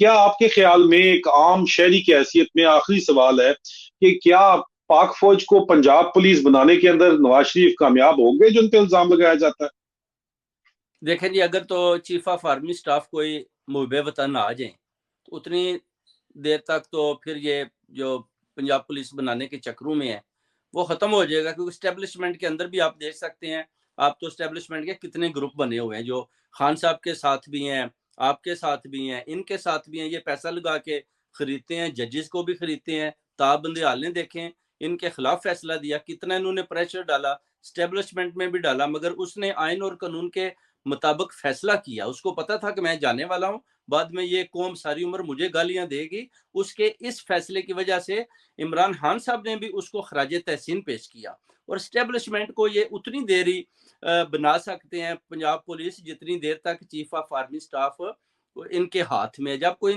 کیا آپ کے خیال میں ایک عام شہری کی حیثیت میں آخری سوال ہے کہ کیا پاک فوج کو پنجاب پولیس بنانے کے اندر نواز شریف کامیاب ہوں گے جو ان پہ الزام لگایا جاتا ہے؟ دیکھیں جی، اگر تو چیف آف آرمی سٹاف کوئی محب وطن آ جائیں تو اتنی دیر تک تو پھر یہ جو پنجاب پولیس بنانے کے چکروں میں ہے وہ ختم ہو جائے گا، کیونکہ اسٹیبلشمنٹ کے اندر بھی آپ دیکھ سکتے ہیں، آپ تو اسٹیبلشمنٹ کے کتنے گروپ بنے ہوئے ہیں جو خان صاحب کے ساتھ بھی ہیں، آپ کے ساتھ بھی ہیں، ان کے ساتھ بھی ہیں، یہ پیسہ لگا کے خریدتے ہیں، ججز کو بھی خریدتے ہیں۔ تابند حال نے دیکھیں ان کے خلاف فیصلہ دیا، کتنا انہوں نے پریشر ڈالا، اسٹیبلشمنٹ میں بھی ڈالا، مگر اس نے آئین اور قانون کے مطابق فیصلہ کیا۔ اس کو پتا تھا کہ میں جانے والا ہوں، بعد میں یہ قوم ساری عمر مجھے گالیاں دے گی، اس کے اس فیصلے کی وجہ سے عمران خان صاحب نے بھی اس کو خراج تحسین پیش کیا۔ اور اسٹیبلشمنٹ کو یہ اتنی دیر ہی بنا سکتے ہیں پنجاب پولیس جتنی دیر تک چیف آف آرمی سٹاف ان کے ہاتھ میں ہے۔ جب کوئی